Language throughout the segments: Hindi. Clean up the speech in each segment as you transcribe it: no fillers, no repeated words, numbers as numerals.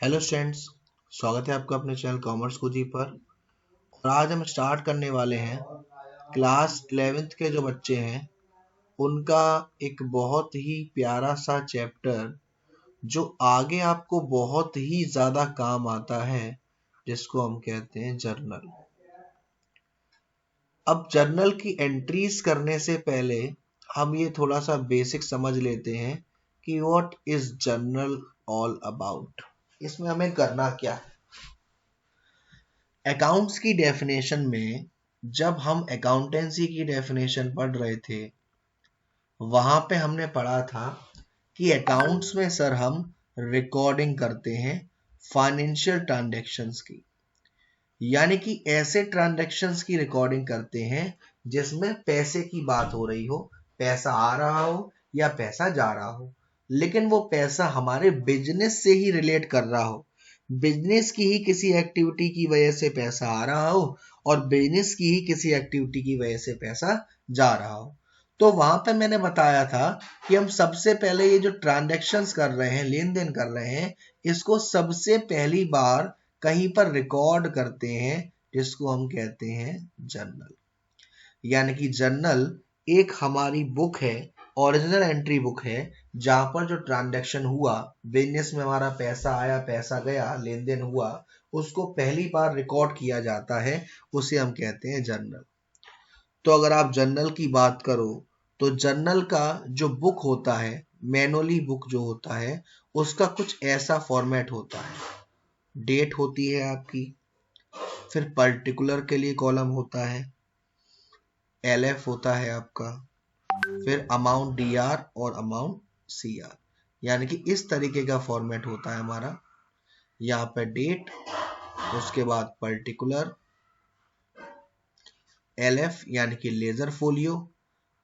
हेलो स्टूडेंट्स, स्वागत है आपका अपने चैनल कॉमर्स कुजी पर। और आज हम स्टार्ट करने वाले हैं क्लास 11th के जो बच्चे हैं उनका एक बहुत ही प्यारा सा चैप्टर जो आगे आपको बहुत ही ज़्यादा काम आता है, जिसको हम कहते हैं जर्नल। अब जर्नल की एंट्रीज करने से पहले हम ये थोड़ा सा बेसिक समझ लेते हैं कि what is journal all about. इसमें हमें करना क्या है। अकाउंट्स की डेफिनेशन में जब हम अकाउंटेंसी की डेफिनेशन पढ़ रहे थे वहां पे हमने पढ़ा था कि अकाउंट्स में सर हम रिकॉर्डिंग करते हैं फाइनेंशियल ट्रांजैक्शंस की, यानी कि ऐसे ट्रांजैक्शंस की रिकॉर्डिंग करते हैं जिसमें पैसे की बात हो रही हो, पैसा आ रहा हो या पैसा जा रहा हो, लेकिन वो पैसा हमारे बिजनेस से ही रिलेट कर रहा हो, बिजनेस की ही किसी एक्टिविटी की वजह से पैसा आ रहा हो और बिजनेस की ही किसी एक्टिविटी की वजह से पैसा जा रहा हो। तो वहां पे मैंने बताया था कि हम सबसे पहले ये जो ट्रांजैक्शंस कर रहे हैं, लेन देन कर रहे हैं, इसको सबसे पहली बार कहीं पर रिकॉर्ड करते हैं जिसको हम कहते हैं जर्नल। यानी कि जर्नल एक हमारी बुक है, ओरिजिनल एंट्री बुक है, जहां पर जो ट्रांजैक्शन हुआ, बिजनेस में हमारा पैसा आया, पैसा गया, लेन देन हुआ, उसको पहली बार रिकॉर्ड किया जाता है, उसे हम कहते हैं जर्नल। तो अगर आप जर्नल की बात करो तो जर्नल का जो बुक होता है, मैनुअली बुक जो होता है, उसका कुछ ऐसा फॉर्मेट होता है। डेट होती है आपकी, फिर पर्टिकुलर के लिए कॉलम होता है, एलएफ होता है आपका, फिर अमाउंट डीआर और अमाउंट सीआर, यानी कि इस तरीके का फॉर्मेट होता है हमारा। यहाँ पे डेट, उसके बाद पर्टिकुलर, एलएफ यानी कि लेजर फोलियो,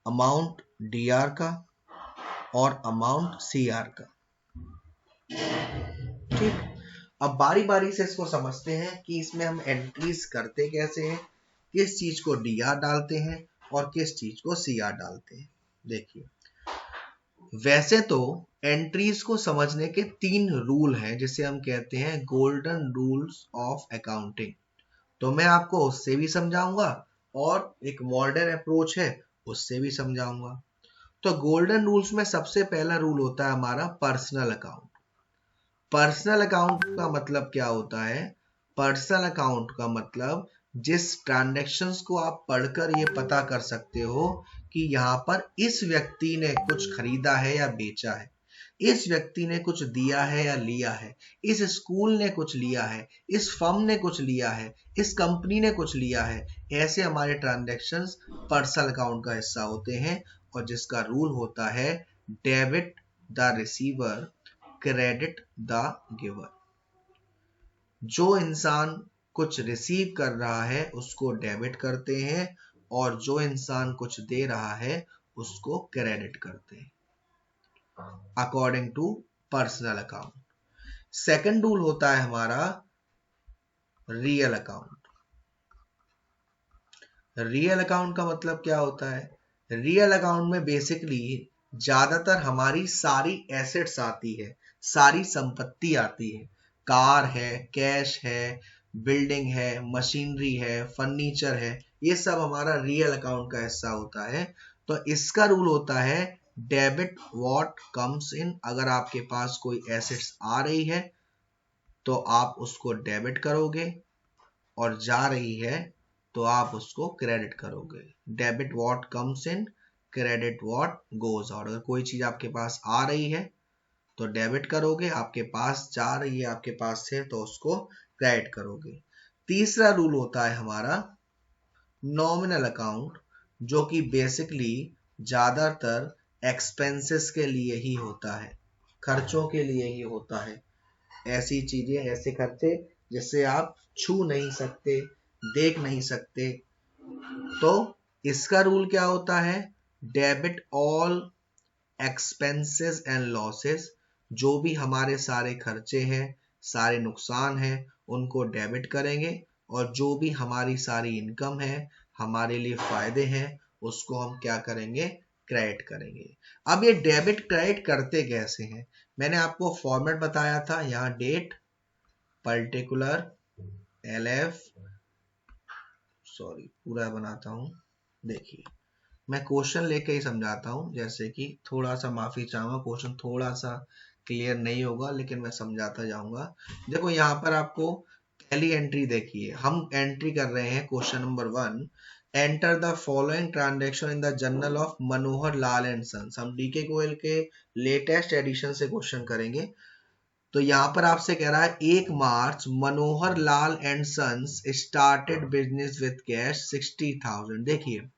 अमाउंट डीआर का और अमाउंट सीआर का। ठीक, अब बारी बारी से इसको समझते हैं कि इसमें हम एंट्रीज करते कैसे हैं, किस चीज को डीआर डालते हैं और किस चीज को सीआर डालते हैं। देखिए, वैसे तो एंट्रीज को समझने के 3 रूल हैं जिसे हम कहते हैं गोल्डन रूल्स ऑफ अकाउंटिंग। तो मैं आपको उससे भी समझाऊंगा और एक मॉडर्न अप्रोच है उससे भी समझाऊंगा। तो गोल्डन रूल्स में सबसे पहला रूल होता है हमारा पर्सनल अकाउंट। पर्सनल अकाउंट का मतलब क्या होता है? पर्सनल अकाउंट का मतलब जिस ट्रांजैक्शंस को आप पढ़कर ये पता कर सकते हो कि यहाँ पर इस व्यक्ति ने कुछ खरीदा है या बेचा है, इस व्यक्ति ने कुछ दिया है या लिया है, इस स्कूल ने कुछ लिया है, इस फर्म ने कुछ लिया है, इस कंपनी ने कुछ लिया है। ऐसे हमारे ट्रांजैक्शंस पर्सनल अकाउंट का हिस्सा होते हैं और जिसका रूल होता है debit the receiver, credit the giver. जो इंसान कुछ रिसीव कर रहा है उसको डेबिट करते हैं और जो इंसान कुछ दे रहा है उसको क्रेडिट करते हैं according to personal account. Second rule होता है हमारा रियल अकाउंट। रियल अकाउंट का मतलब क्या होता है? रियल अकाउंट में बेसिकली ज्यादातर हमारी सारी एसेट्स आती है, सारी संपत्ति आती है, कार है, कैश है, बिल्डिंग है, मशीनरी है, फर्नीचर है, ये सब हमारा रियल अकाउंट का हिस्सा होता है। तो इसका रूल होता है डेबिट व्हाट कम्स इन। अगर आपके पास कोई एसेट्स आ रही है तो आप उसको डेबिट करोगे और जा रही है तो आप उसको क्रेडिट करोगे। Debit what comes in, credit what goes out. अगर कोई चीज आपके पास आ रही है तो डेबिट करोगे, आपके पास जा रही है आपके पास से तो उसको क्रेडिट करोगे। तीसरा रूल होता है हमारा नॉमिनल अकाउंट, जो कि बेसिकली ज्यादातर एक्सपेंसेस के लिए ही होता है, खर्चों के लिए ही होता है। ऐसी चीजें, ऐसे खर्चे जिसे आप छू नहीं सकते, देख नहीं सकते। तो इसका रूल क्या होता है? Debit all expenses and losses. जो भी हमारे सारे खर्चे हैं, सारे नुकसान हैं, उनको डेबिट करेंगे और जो भी हमारी सारी इनकम है, हमारे लिए फायदे हैं, उसको हम क्या करेंगे? क्रेडिट करेंगे। अब ये डेबिट क्रेडिट करते कैसे हैं? मैंने आपको फॉर्मेट बताया था, यहाँ डेट, पर्टिकुलर LF, सॉरी पूरा बनाता हूं, देखिए मैं क्वेश्चन लेके ही समझाता हूं, जैसे कि थोड़ा सा माफी चाहूंगा, क्वेश्चन थोड़ा सा क्लियर नहीं होगा लेकिन मैं समझाता जाऊंगा। देखो यहाँ पर आपको पहली एंट्री देखिए, हम एंट्री कर रहे हैं question number 1, enter the following transaction in the journal of Manohar Lal and sons. हम डीके गोयल के लेटेस्ट एडिशन से क्वेश्चन करेंगे। तो यहां पर आपसे कह रहा है 1 March Manohar Lal and Sons started business with cash 60,000। देखिए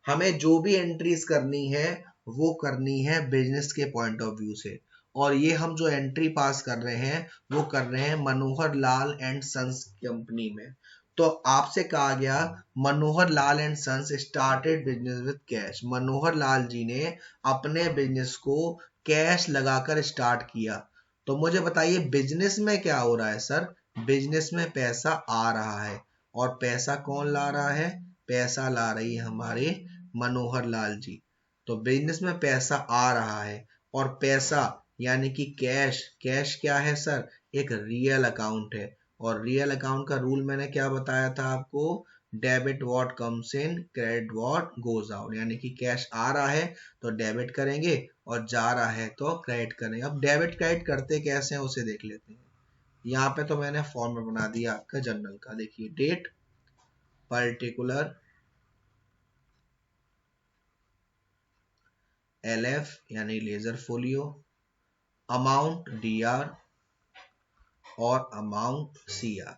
हमें जो भी एंट्रीज करनी है वो करनी है बिजनेस के पॉइंट ऑफ व्यू से, और ये हम जो एंट्री पास कर रहे हैं वो कर रहे हैं Manohar Lal and Sons company में। तो आपसे कहा गया Manohar Lal and Sons started business with cash, Manohar Lal ji ने अपने बिजनेस को कैश लगाकर स्टार्ट किया। तो मुझे बताइए बिजनेस में क्या हो रहा है सर, बिजनेस में पैसा आ रहा है, और पैसा कौन ला रहा है, पैसा ला रही है हमारे मनोहर लाल जी। तो बिजनेस में पैसा आ रहा है, और पैसा यानी कि कैश, कैश क्या है सर, एक रियल अकाउंट है, और रियल अकाउंट का रूल मैंने क्या बताया था आपको, debit what comes in, credit what goes out, यानी कि कैश आ रहा है तो डेबिट करेंगे और जा रहा है तो क्रेडिट करेंगे। अब डेबिट क्रेडिट करते कैसे हैं उसे देख लेते हैं। यहाँ पे तो मैंने फॉर्मेट बना दिया आपका जर्नल का, देखिए डेट, पर्टिकुलर LF यानी लेजर फोलियो, अमाउंट DR और अमाउंट CR।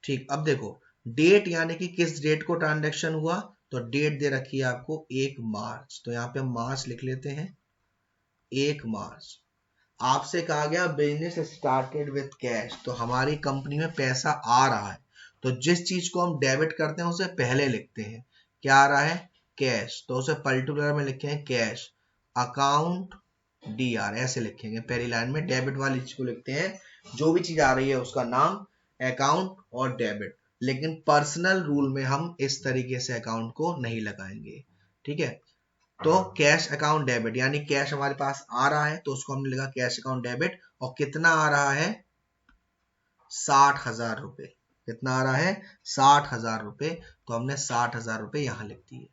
ठीक, अब देखो डेट यानी कि किस डेट को ट्रांजैक्शन हुआ, तो डेट दे रखी है आपको 1 मार्च, तो यहाँ पे मार्च लिख लेते हैं, 1 मार्च। आपसे कहा गया बिजनेस स्टार्टेड विद कैश, तो हमारी कंपनी में पैसा आ रहा है, तो जिस चीज को हम डेबिट करते हैं उसे पहले लिखते हैं, क्या आ रहा है, कैश, तो उसे पर्टिकुलर में लिखेंगे कैश, अकाउंट DR ऐसे लिखेंगे, पहली लाइन में डेबिट वाली चीज को लिखते हैं, जो भी चीज आ रही है उसका नाम, अकाउंट और डेबिट। लेकिन पर्सनल रूल में हम इस तरीके से अकाउंट को नहीं लगाएंगे, ठीक है। तो कैश अकाउंट डेबिट यानी कैश हमारे पास आ रहा है तो उसको हमने लिखा कैश अकाउंट डेबिट, और कितना आ रहा है, 60,000 रुपए, कितना आ रहा है, 60,000 रुपए, तो हमने 60,000 रुपए यहां लिख दिए।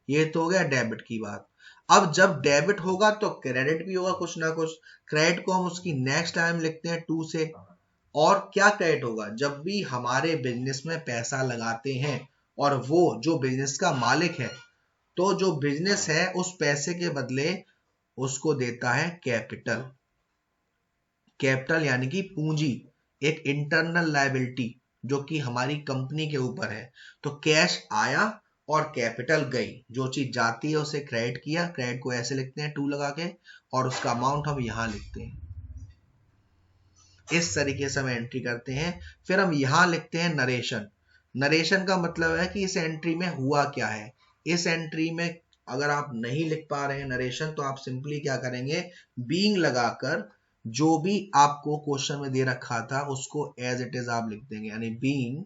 ये तो हो गया डेबिट की बात। अब जब डेबिट होगा तो क्रेडिट भी होगा कुछ ना कुछ, क्रेडिट को हम उसकी नेक्स्ट टाइम लिखते हैं 2 से। और क्या क्रेडिट होगा, जब भी हमारे बिजनेस में पैसा लगाते हैं और वो जो बिजनेस का मालिक है, तो जो बिजनेस है उस पैसे के बदले उसको देता है कैपिटल, कैपिटल यानी कि पूंजी, एक इंटरनल लायबिलिटी जो कि हमारी कंपनी के ऊपर है। तो कैश आया और कैपिटल गई, जो चीज जाती है उसे क्रेडिट किया, क्रेडिट को ऐसे लिखते हैं 2 लगा के, और उसका अमाउंट हम यहां लिखते हैं, इस तरीके से हम एंट्री करते हैं। फिर हम यहां लिखते हैं नरेशन, नरेशन का मतलब है कि इस एंट्री में हुआ क्या है। इस एंट्री में अगर आप नहीं लिख पा रहे हैं नरेशन, तो आप सिंपली क्या करेंगे, बीइंग लगाकर जो भी आपको क्वेश्चन में दे रखा था उसको एज इट इज आप लिख देंगे, यानी बीइंग,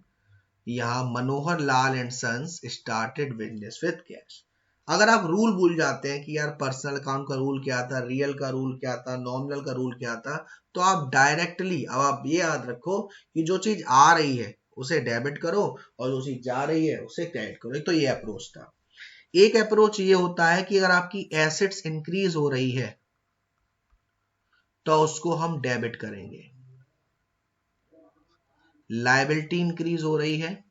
यहाँ Manohar Lal and Sons started business with cash. अगर आप रूल भूल जाते हैं कि यार पर्सनल अकाउंट का रूल क्या था, रियल का रूल क्या था, नॉमिनल का रूल क्या था, तो आप डायरेक्टली, अब आप ये याद रखो कि जो चीज आ रही है उसे डेबिट करो और जो चीज जा रही है उसे क्रेडिट करो। तो ये अप्रोच था। एक अप्रोच ये होता है कि अगर आपकी एसेट्स इंक्रीज हो रही है तो उसको हम डेबिट करेंगे, लायबिलिटी इंक्रीज हो रही है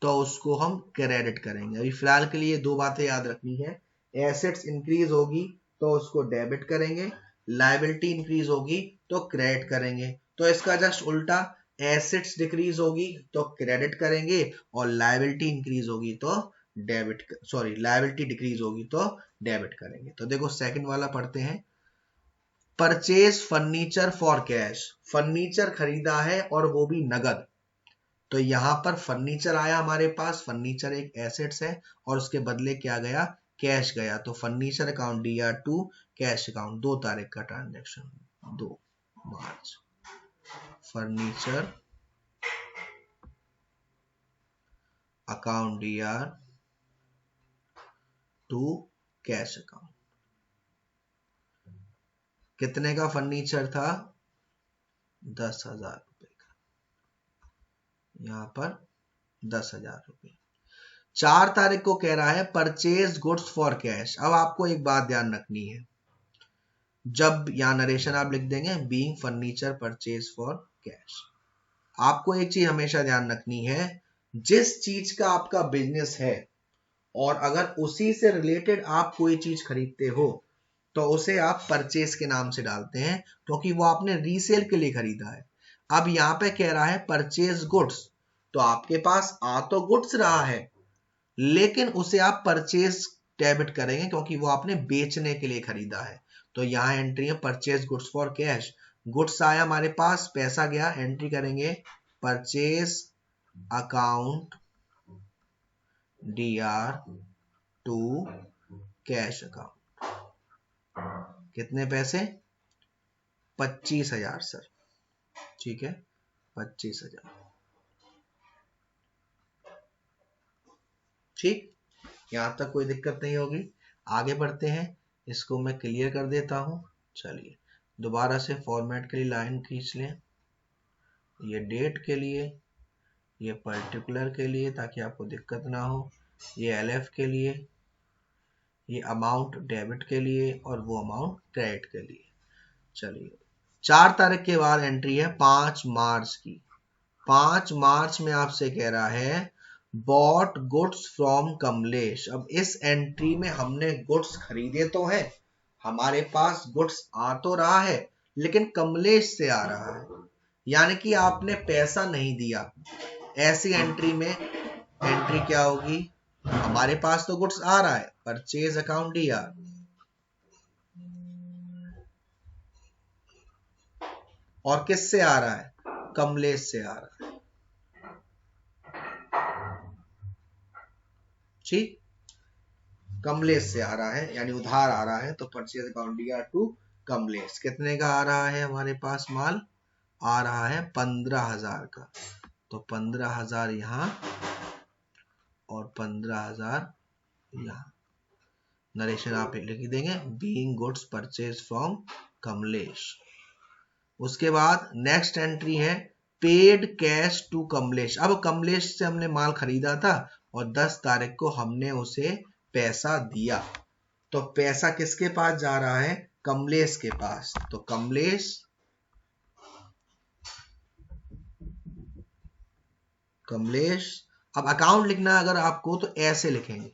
तो उसको हम क्रेडिट करेंगे। अभी फिलहाल के लिए 2 बातें याद रखनी है, एसेट्स इंक्रीज होगी तो उसको डेबिट करेंगे, लायबिलिटी इंक्रीज होगी तो क्रेडिट करेंगे। तो इसका जस्ट उल्टा, एसेट्स डिक्रीज होगी तो क्रेडिट करेंगे, और लायबिलिटी इंक्रीज होगी तो डेबिट, सॉरी लायबिलिटी डिक्रीज होगी तो डेबिट करेंगे। तो देखो सेकंड वाला पढ़ते हैं, purchase furniture for cash, furniture खरीदा है और वो भी नगद। तो यहां पर फर्नीचर आया हमारे पास, फर्नीचर एक एसेट्स है और उसके बदले क्या गया, कैश गया। तो furniture account DR2, cash account, 2 तारीख का ट्रांजैक्शन, 2 मार्च, furniture account DR2, cash account. कितने का फर्नीचर था, 10,000 रुपए का, यहाँ पर 10,000 रुपए। 4 तारीख को कह रहा है परचेज गुड्स फॉर कैश। अब आपको एक बात ध्यान रखनी है, जब यहां नरेशन आप लिख देंगे being furniture purchase for cash, आपको एक चीज हमेशा ध्यान रखनी है, जिस चीज का आपका बिजनेस है और अगर उसी से रिलेटेड आप कोई चीज खरीदते हो तो उसे आप परचेज के नाम से डालते हैं, क्योंकि वो आपने रीसेल के लिए खरीदा है। अब यहाँ पे कह रहा है परचेज गुड्स, तो आपके पास आ तो गुड्स रहा है, लेकिन उसे आप परचेज डेबिट करेंगे क्योंकि वो आपने बेचने के लिए खरीदा है। तो यहाँ एंट्री है purchase goods for cash. Goods आया हमारे पास, पैसा गया, एंट्री करेंगे purchase account DR to cash account. कितने पैसे? 25,000 सर, ठीक है, 25,000। ठीक, यहां तक कोई दिक्कत नहीं होगी। आगे बढ़ते हैं, इसको मैं क्लियर कर देता हूं। चलिए दोबारा से फॉर्मेट के लिए लाइन खींच लें, ये डेट के लिए, ये पर्टिकुलर के लिए ताकि आपको दिक्कत ना हो, ये LF के लिए, ये अमाउंट डेबिट के लिए और वो अमाउंट क्रेडिट के लिए। चलिए 4 तारीख के बाद एंट्री है 5 मार्च की। 5 मार्च में आपसे कह रहा है बॉट गुड्स फ्रॉम कमलेश। अब इस एंट्री में हमने गुड्स खरीदे तो हैं, हमारे पास गुड्स आ तो रहा है, लेकिन कमलेश से आ रहा है, यानी कि आपने पैसा नहीं दिया। ऐसी एंट्री में एंट्री क्या होगी, हमारे पास तो गुड्स आ रहा है, परचेज अकाउंट DR, और किससे आ रहा है, कमलेश से आ रहा है। ठीक, कमलेश से आ रहा है यानी उधार आ रहा है, तो purchase account DR to Kamlesh. कितने का आ रहा है हमारे पास माल? आ रहा है 15,000 का, तो 15,000 यहां और 15,000 यहां। नरेशन आप लिख देंगे being goods purchase from Kamlesh. उसके बाद नेक्स्ट एंट्री है पेड कैश टू कमलेश। अब कमलेश से हमने माल खरीदा था और 10 तारीख को हमने उसे पैसा दिया, तो पैसा किसके पास जा रहा है, कमलेश के पास। तो कमलेश अब अकाउंट लिखना अगर आपको तो ऐसे लिखेंगे,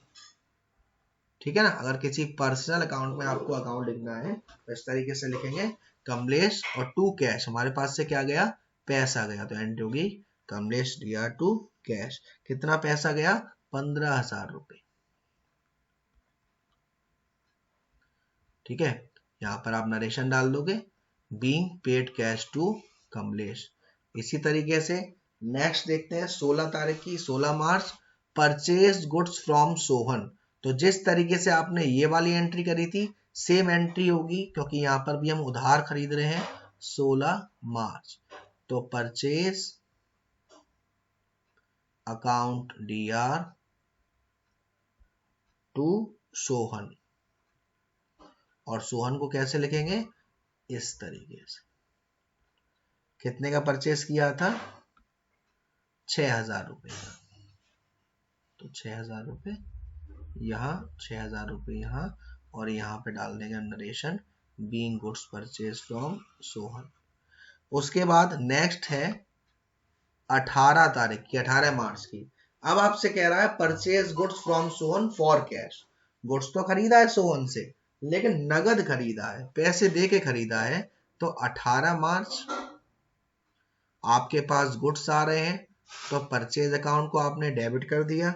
ठीक है ना। अगर किसी पर्सनल अकाउंट में आपको अकाउंट लिखना है तो इस तरीके से लिखेंगे कमलेश, और टू कैश हमारे पास से क्या गया, पैसा गया, तो एंट्री होगी कमलेश DR टू कैश। कितना पैसा गया, 15,000 रुपए, ठीक है। यहां पर आप नरेशन डाल दोगे being paid cash to Kamlesh. इसी तरीके से नेक्स्ट देखते हैं 16 तारीख की, 16 मार्च, परचेज गुड्स फ्रॉम सोहन। तो जिस तरीके से आपने ये वाली एंट्री करी थी सेम एंट्री होगी, क्योंकि यहां पर भी हम उधार खरीद रहे हैं। 16 मार्च, तो purchase account DR to Sohan, और सोहन को कैसे लिखेंगे, इस तरीके से। कितने का परचेस किया था, 6,000 रुपए का, तो 6,000 रुपए यहाँ, 6,000 रुपए यहाँ, और यहाँ पे डाल देंगे narration being goods purchase from Sohan. उसके बाद नेक्स्ट है 18 तारीख की, 18 मार्च की। अब आपसे कह रहा है purchase goods from Sohan for cash. Goods तो खरीदा है सोहन से, लेकिन नगद खरीदा है, पैसे दे के खरीदा है। तो 18 मार्च आपके पास गुड्स आ रहे हैं, तो परचेज अकाउंट को आपने डेबिट कर दिया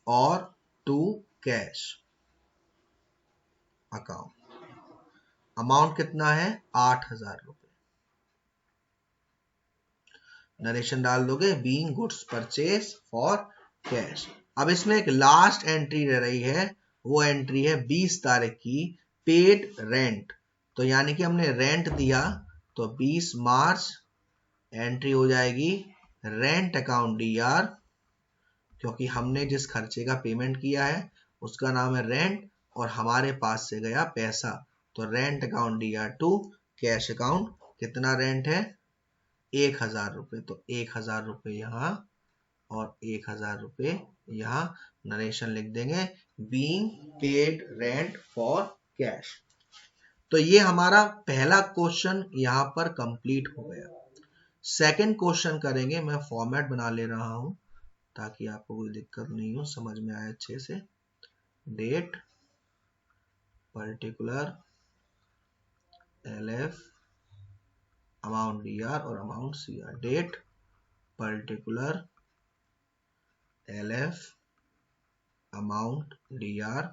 और टू कैश अकाउंट। अमाउंट कितना है, 8,000 रुपए। नरेशन डाल दोगे being goods purchase for cash. अब इसमें एक लास्ट एंट्री रह रही है, वो एंट्री है 20 तारीख की, पेड रेंट। तो यानी कि हमने रेंट दिया, तो 20 मार्च एंट्री हो जाएगी रेंट अकाउंट DR, क्योंकि हमने जिस खर्चे का पेमेंट किया है उसका नाम है रेंट और हमारे पास से गया पैसा, तो rent account DR to cash account. कितना रेंट है? 1000 रुपये। तो 1000 रुपये यहाँ और 1000 रुपये यहाँ। नरेशन लिख देंगे being paid rent for cash. तो ये हमारा पहला क्वेश्चन यहाँ पर कंप्लीट हो गया। सेकंड क्वेश्चन करेंगे। मैं फॉर्मेट बना ले रहा हूं ताकि आपको कोई दिक्कत नहीं हो, समझ में आए अच्छे से। Date particular LF amount DR और amount CR। Date particular LF amount DR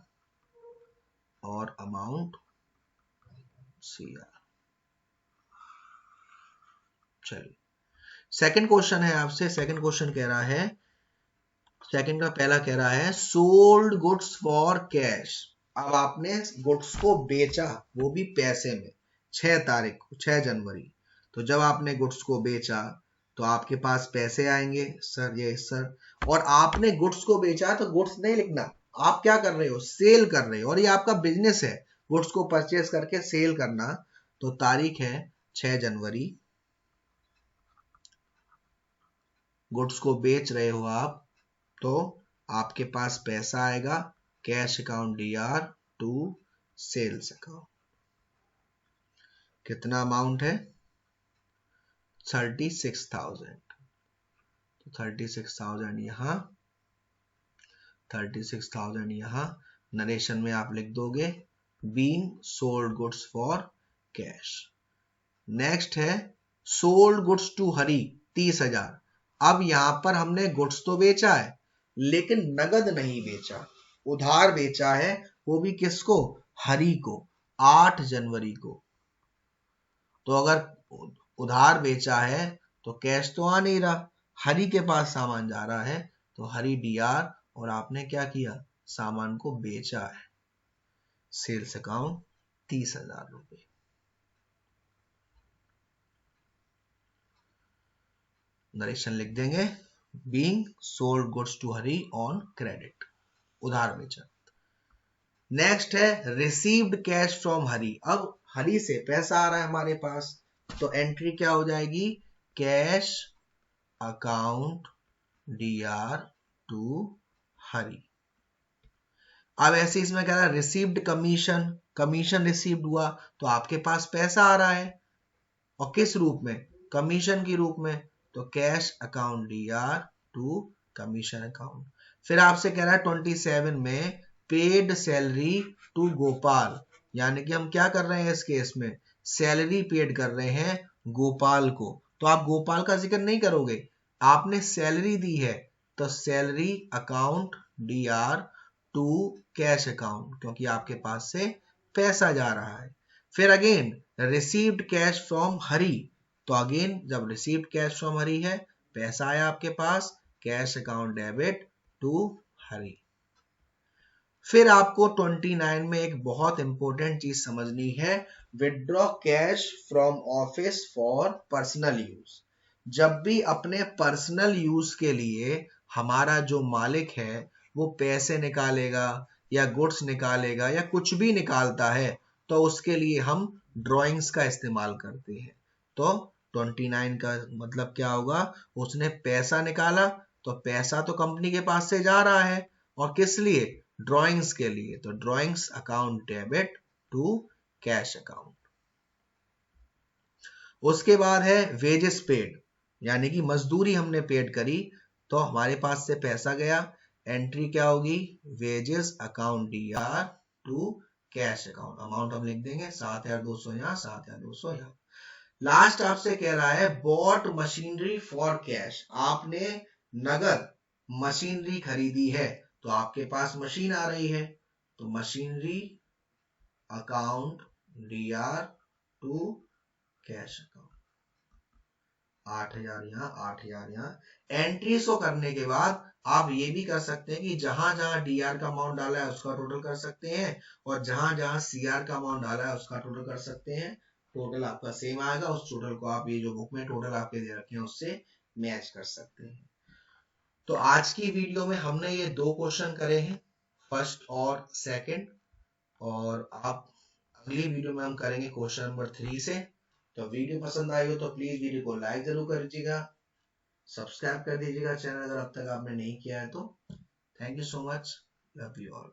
और अमाउंट CR। चलिए सेकंड क्वेश्चन है आपसे। सेकंड क्वेश्चन कह रहा है, सेकंड का पहला कह रहा है सोल्ड गुड्स फॉर कैश। अब आपने गुड्स को बेचा, वो भी पैसे में, 6 तारीख को, 6 जनवरी। तो जब आपने गुड्स को बेचा तो आपके पास पैसे आएंगे सर। ये सर, और आपने गुड्स को बेचा तो गुड्स नहीं लिखना, आप क्या कर रहे हो? सेल कर रहे हो, और ये आपका बिजनेस है, गुड्स को परचेज करके सेल करना। तो तारीख है 6 जनवरी। गुड्स को बेच रहे हो आप, तो आपके पास पैसा आएगा cash account DR to sales account. कितना अमाउंट है? 36,000। तो 36,000 यहां, 36,000 यहां। नरेशन में आप लिख दोगे being sold goods for cash. Next है सोल्ड गुड्स टू हरी, 30,000। अब यहां पर हमने गुड्स तो बेचा है लेकिन नगद नहीं बेचा, उधार बेचा है। वो भी किसको? हरी को, 8 जनवरी को। तो अगर उधार बेचा है तो कैश तो आ नहीं रहा, हरी के पास सामान जा रहा है। तो हरी DR, और आपने क्या किया? सामान को बेचा है। सेल्स अकाउंट 30,000 रुपए। नरेशन लिख देंगे being sold goods to Hari on credit, उधार बेचा। नेक्स्ट है रिसीव्ड कैश फ्रॉम हरी। अब हरी से पैसा आ रहा है हमारे पास, तो एंट्री क्या हो जाएगी? कैश अकाउंट DR टू हरी। अब ऐसे इसमें कह रहा है रिसीव्ड कमीशन, कमीशन रिसीव्ड हुआ, तो आपके पास पैसा आ रहा है, और किस रूप में? कमीशन के रूप में। तो cash account DR to commission account. फिर आपसे कह रहा है 27 में पेड सैलरी टू गोपाल, यानी कि हम क्या कर रहे हैं इस केस में? सैलरी पेड कर रहे हैं गोपाल को। तो आप गोपाल का जिक्र नहीं करोगे, आपने सैलरी दी है, तो salary account DR to cash account, क्योंकि आपके पास से पैसा जा रहा है। फिर again received cash from Hari, तो अगेन जब रिसीव्ड कैश फ्रॉम हरी है, पैसा आया आपके पास, कैश अकाउंट डेबिट टू हरी। फिर आपको 29 में एक बहुत इंपॉर्टेंट चीज समझनी है, withdraw cash from office for personal use. जब भी अपने पर्सनल यूज के लिए हमारा जो मालिक है वो पैसे निकालेगा या गुड्स निकालेगा या कुछ भी निकालता है, तो उसके लिए हम ड्राइंग्स का इस्तेमाल करते हैं। तो 29 का मतलब क्या होगा? उसने पैसा निकाला, तो पैसा तो कंपनी के पास से जा रहा है, और किस लिए? ड्राइंग्स के लिए। तो drawings account debit to cash account. उसके बाद है वेजेस पेड, यानी कि मजदूरी हमने पेड करी, तो हमारे पास से पैसा गया। एंट्री क्या होगी? Wages account DR to cash account. Amount हम लिख देंगे 7,200 यहाँ, 7,200 यहाँ। लास्ट आपसे कह रहा है बॉट मशीनरी फॉर कैश। आपने नगद मशीनरी खरीदी है, तो आपके पास मशीन आ रही है, तो machinery account DR to cash account. 8,000 यहाँ, 8,000 यहाँ। एंट्री शो करने के बाद आप ये भी कर सकते हैं कि जहां जहां DR का अमाउंट डाला है उसका टोटल कर सकते हैं, और जहां जहां CR का अमाउंट डाला है उसका टोटल कर सकते हैं। टोटल आपका सेम आएगा, उस टोटल को आप ये जो बुक में टोटल आपके दे रखे हैं उससे मैच कर सकते हैं। तो आज की वीडियो में हमने ये 2 क्वेश्चन करे हैं, फर्स्ट और सेकंड, और आप अगली वीडियो में हम करेंगे क्वेश्चन नंबर 3 से। तो वीडियो पसंद आई हो तो प्लीज वीडियो को लाइक जरूर कर दीजिएगा, सब्सक्राइब कर दीजिएगा चैनल अगर अब तक आपने नहीं किया है तो। Thank you so much, love you all.